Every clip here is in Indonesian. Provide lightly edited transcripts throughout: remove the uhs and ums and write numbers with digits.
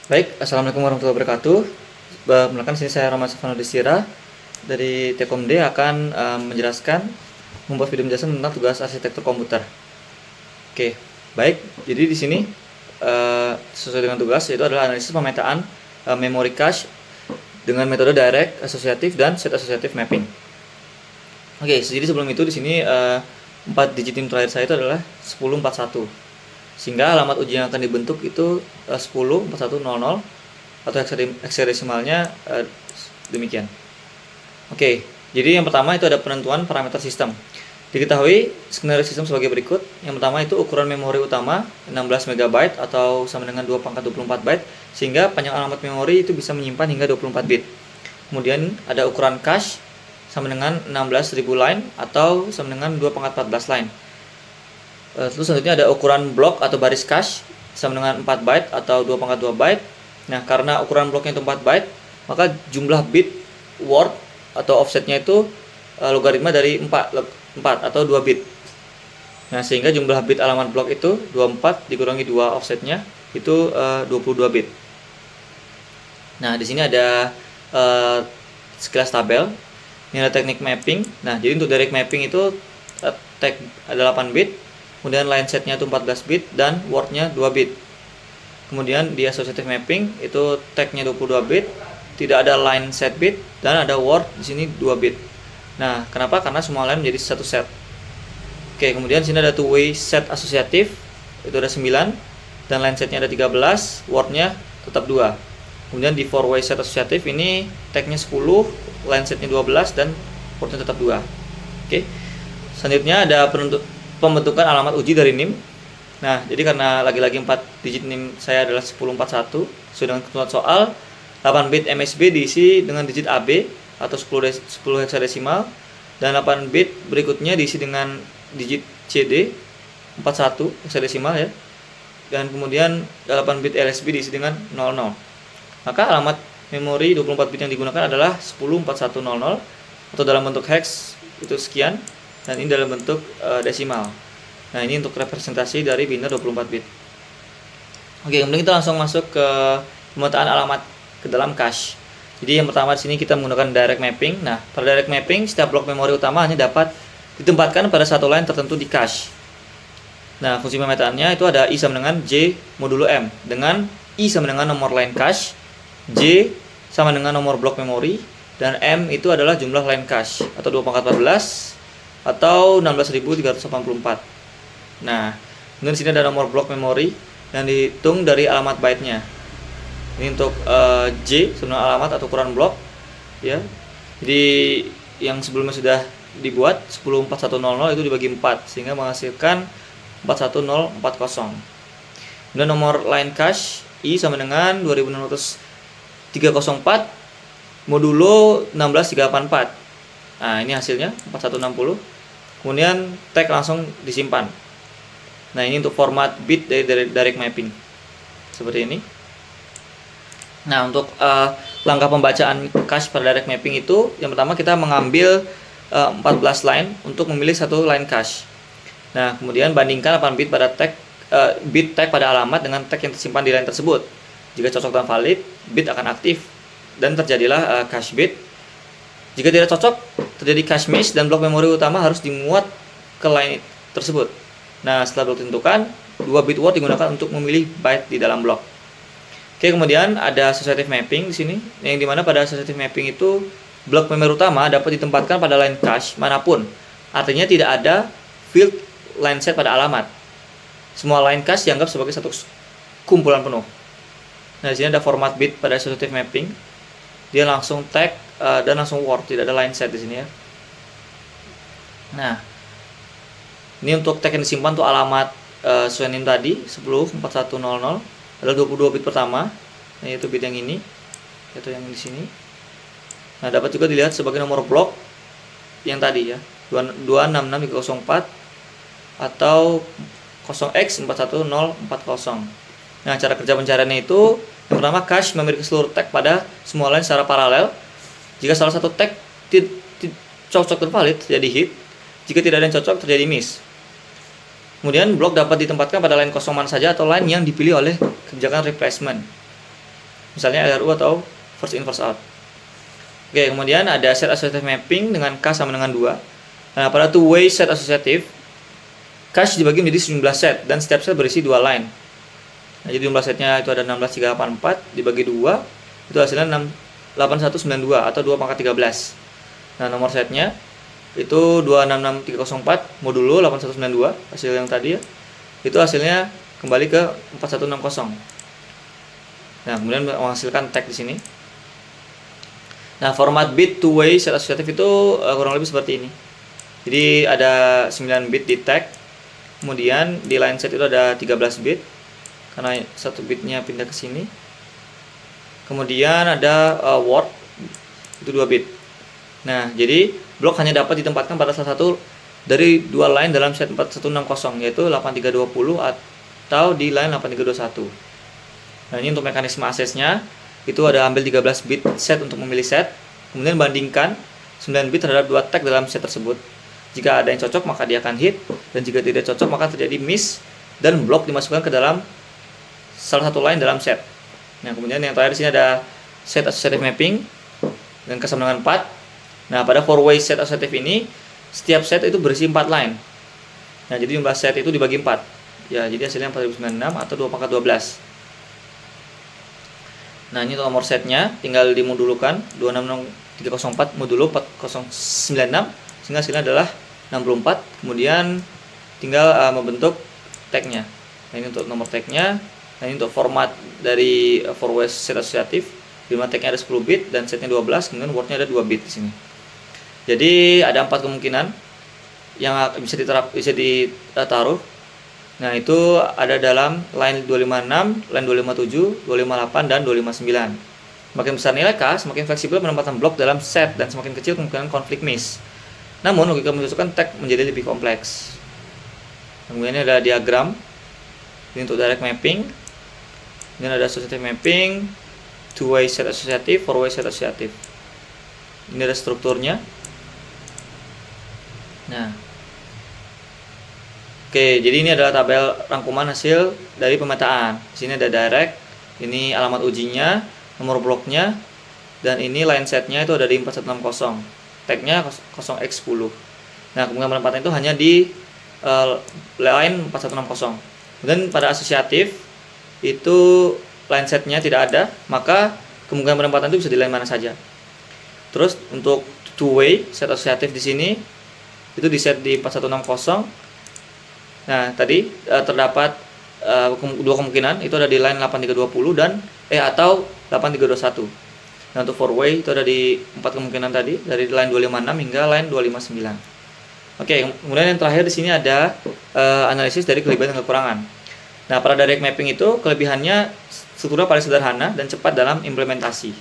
Baik, Assalamualaikum warahmatullahi wabarakatuh. Perkenalkan, sini saya Rahmat Safano Desira dari Telkomd akan menjelaskan membuat video penjelasan tentang tugas arsitektur komputer. Oke, baik. Jadi di sini sesuai dengan tugas, yaitu adalah analisis pemetaan memory cache dengan metode direct associative dan set associative mapping. Oke, jadi sebelum itu di sini 4 digit NIM terakhir saya itu adalah 1041. Sehingga alamat uji yang akan dibentuk itu 104100 atau hexadesimalnya demikian. Oke, jadi yang pertama itu ada penentuan parameter sistem. Diketahui skenario sistem sebagai berikut. Yang pertama itu ukuran memori utama 16 MB atau sama dengan 2/24 byte, sehingga panjang alamat memori itu bisa menyimpan hingga 24 bit. Kemudian ada ukuran cache sama dengan 16.000 line atau sama dengan 2/14 line. Terus selanjutnya ada ukuran blok atau baris cache sama dengan 4 byte atau 2/2 byte. Nah, karena ukuran bloknya itu 4 byte, maka jumlah bit word atau offsetnya itu logaritma dari 4 atau 2 bit. Nah, sehingga jumlah bit alamat blok itu 24 dikurangi 2 offsetnya itu 22 bit. Nah, di sini ada sekilas tabel. Ini ada teknik mapping. Nah, jadi untuk direct mapping itu tag ada 8 bit. Kemudian line setnya itu 14 bit dan wordnya 2 bit. Kemudian di associative mapping itu tagnya 22 bit, tidak ada line set bit dan ada word di sini 2 bit. Nah, kenapa? Karena semua line menjadi satu set. Oke, kemudian di sini ada two way set associative, itu ada 9 dan line setnya ada 13, wordnya tetap 2. Kemudian di four way set associative ini tagnya 10, line setnya 12 dan wordnya tetap 2. Oke. Selanjutnya ada pembentukan alamat uji dari NIM. Nah, jadi karena lagi-lagi 4 digit NIM saya adalah 1041, sesuai dengan ketentuan soal, 8 bit MSB diisi dengan digit AB atau 10 hexadesimal, dan 8 bit berikutnya diisi dengan digit CD 41 hexadesimal ya. Dan kemudian 8 bit LSB diisi dengan 00. Maka alamat memori 24 bit yang digunakan adalah 104100 atau dalam bentuk hex itu sekian. Dan ini dalam bentuk desimal. Nah, ini untuk representasi dari binar 24 bit. Oke, kemudian kita langsung masuk ke pemetaan alamat ke dalam cache. Jadi yang pertama di sini kita menggunakan direct mapping. Nah, pada direct mapping setiap blok memori utama hanya dapat ditempatkan pada satu line tertentu di cache. Nah, fungsi pemetaannya itu ada I sama dengan J modulo M, dengan I sama dengan nomor line cache, J sama dengan nomor blok memori, dan M itu adalah jumlah line cache atau 2/14 atau 16.384. Nah, kemudian di sini ada nomor blok memori yang dihitung dari alamat byte-nya. Ini untuk J sebenarnya alamat atau ukuran blok ya. Jadi yang sebelumnya sudah dibuat 104100 itu dibagi 4 sehingga menghasilkan 41040. Kemudian nomor line cache I sama dengan 260304 modulo 16384. Nah, ini hasilnya 4160. Kemudian tag langsung disimpan. Nah, ini untuk format bit dari direct mapping seperti ini. Nah, untuk langkah pembacaan cache pada direct mapping itu, yang pertama kita mengambil 14 line untuk memilih satu line cache. Nah, kemudian bandingkan 8 bit pada bit tag pada alamat dengan tag yang tersimpan di line tersebut. Jika cocok dan valid, bit akan aktif dan terjadilah cache bit. Jika tidak cocok, terjadi cache miss dan blok memori utama harus dimuat ke line tersebut. Nah, setelah blok ditentukan, 2 bit word digunakan untuk memilih byte di dalam blok. Oke, kemudian ada associative mapping di sini, yang dimana pada associative mapping itu blok memori utama dapat ditempatkan pada line cache manapun. Artinya tidak ada field line set pada alamat. Semua line cache dianggap sebagai satu kumpulan penuh. Nah, di sini ada format bit pada associative mapping. Dia langsung tag dan langsung word, tidak ada line set di sini ya. Nah, ini untuk tag yang disimpan tuh alamat sesuai NIM tadi 104100 adalah 22 bit pertama, yaitu bit yang ini, yaitu yang di sini. Nah, dapat juga dilihat sebagai nomor blok yang tadi ya, 266304 atau 0x41040. Nah, cara kerja pencariannya itu yang pertama, cache memiliki seluruh tag pada semua line secara paralel. Jika salah satu tag cocok dan valid, terjadi hit. Jika tidak ada yang cocok, terjadi miss. Kemudian blok dapat ditempatkan pada line kosong mana saja atau line yang dipilih oleh kebijakan replacement. misalnya LRU atau first in first out. Oke, kemudian ada set associative mapping dengan K sama dengan 2. Nah, pada two-way set associative, cache dibagi menjadi sejumlah set dan setiap set berisi 2 line. Nah, jadi jumlah setnya itu ada 16384 dibagi 2, itu hasilnya 8192 atau 2 pangkat 13. Nah, nomor setnya itu 266304 modulo 8192, hasil yang tadi ya. Itu hasilnya kembali ke 4160. Nah, kemudian menghasilkan tag di sini. Nah, format bit two-way set associative itu kurang lebih seperti ini. Jadi ada 9 bit di tag, kemudian di line set itu ada 13 bit, karena satu bitnya pindah ke sini. Kemudian ada word, itu 2 bit. Nah, jadi blok hanya dapat ditempatkan pada salah satu dari 2 line dalam set 4160, yaitu 8320 atau di line 8321. Nah, ini untuk mekanisme aksesnya. Itu ada ambil 13 bit set untuk memilih set, kemudian bandingkan 9 bit terhadap 2 tag dalam set tersebut. Jika ada yang cocok maka dia akan hit, dan jika tidak cocok maka terjadi miss dan blok dimasukkan ke dalam salah satu line dalam set. Nah, kemudian yang terakhir di sini ada set associative mapping dengan kesamaan dengan 4. Nah, pada four-way set associative ini setiap set itu berisi 4 line. Nah, jadi jumlah set itu dibagi 4. Ya, jadi hasilnya 4096 atau 2 pangkat 12. Nah, ini untuk nomor setnya tinggal dimodulukan 266304 modulo 4096 sehingga hasilnya adalah 64. Kemudian tinggal membentuk tagnya. Nah, ini untuk nomor tagnya. Nah, ini untuk format dari four-way set associative, di mana tagnya ada 10 bit dan setnya 12, kemudian wordnya ada 2 bit di sini. Jadi ada 4 kemungkinan yang bisa ditaruh. Nah, itu ada dalam line 256, line 257, 258, dan 259. Semakin besar nilai K, semakin fleksibel penempatan blok dalam set dan semakin kecil kemungkinan konflik miss. Namun, logika mencocokkan tag menjadi lebih kompleks. Kemudian ini ada diagram. Ini untuk direct mapping. Ini ada associative mapping, two-way set associative, four-way set associative. Ini ada strukturnya. Nah, oke, jadi ini adalah tabel rangkuman hasil dari pemetaan. Di sini ada direct, ini alamat ujinya, nomor bloknya, dan ini line setnya itu ada di 4160. Tagnya 0x10. Nah, kemungkinan penempatan itu hanya di line 4160. Kemudian pada asosiatif itu line setnya tidak ada, maka kemungkinan penempatan itu bisa di line mana saja. Terus untuk two-way set asosiatif di sini itu di set di 4160. Nah, tadi terdapat dua kemungkinan, itu ada di line 8320 dan atau 8321. Nah, untuk four-way itu ada di 4 kemungkinan tadi, dari line 256 hingga line 259. Oke, kemudian yang terakhir di sini ada analisis dari kelebihan dan kekurangan. Nah, pada direct mapping itu kelebihannya strukturnya paling sederhana dan cepat dalam implementasi.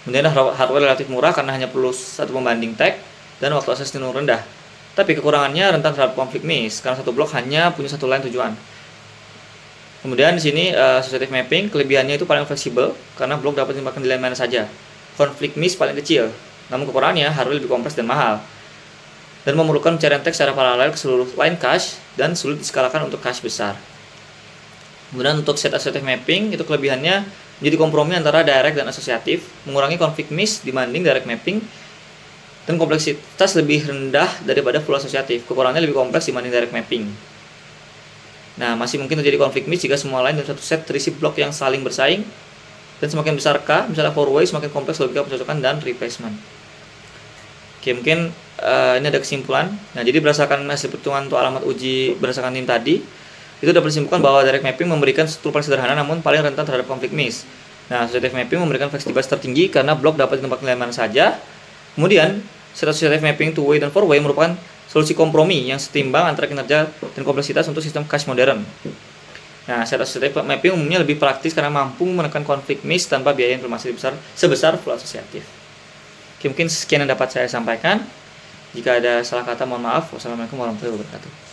Kemudian hardware relatif murah karena hanya perlu satu pembanding tag dan waktu akses cenderung rendah. Tapi kekurangannya rentan terhadap konflik miss karena satu blok hanya punya satu line tujuan. Kemudian di sini associative mapping kelebihannya itu paling fleksibel karena blok dapat ditempatkan di line mana saja. Konflik miss paling kecil. Namun kekurangannya hardware lebih kompleks dan mahal. Dan memerlukan pencarian teks secara paralel ke seluruh line cache dan sulit diskalakan untuk cache besar. Kemudian untuk set associative mapping itu kelebihannya menjadi kompromi antara direct dan asosiatif, mengurangi konflik miss dibanding direct mapping, dan kompleksitas lebih rendah daripada full asosiatif. Kekurangannya lebih kompleks dibanding direct mapping. Nah, masih mungkin terjadi konflik miss jika semua line dalam satu set terisi blok yang saling bersaing, dan semakin besar K, misalnya four-way, semakin kompleks logika pencocokan dan replacement. Oke, mungkin ini ada kesimpulan. Nah, jadi berdasarkan hasil perhitungan untuk alamat uji berdasarkan tim tadi, itu dapat disimpulkan bahwa direct mapping memberikan struktur paling sederhana namun paling rentan terhadap konflik miss. Nah, associative mapping memberikan fleksibilitas tertinggi karena blok dapat ditempatkan di mana saja. Kemudian, set associative mapping two-way dan four-way merupakan solusi kompromi yang setimbang antara kinerja dan kompleksitas untuk sistem cache modern. Nah, set associative mapping umumnya lebih praktis karena mampu menekan konflik miss tanpa biaya informasi sebesar full asosiatif. Oke, mungkin sekian yang dapat saya sampaikan. Jika ada salah kata mohon maaf. Wassalamualaikum warahmatullahi wabarakatuh.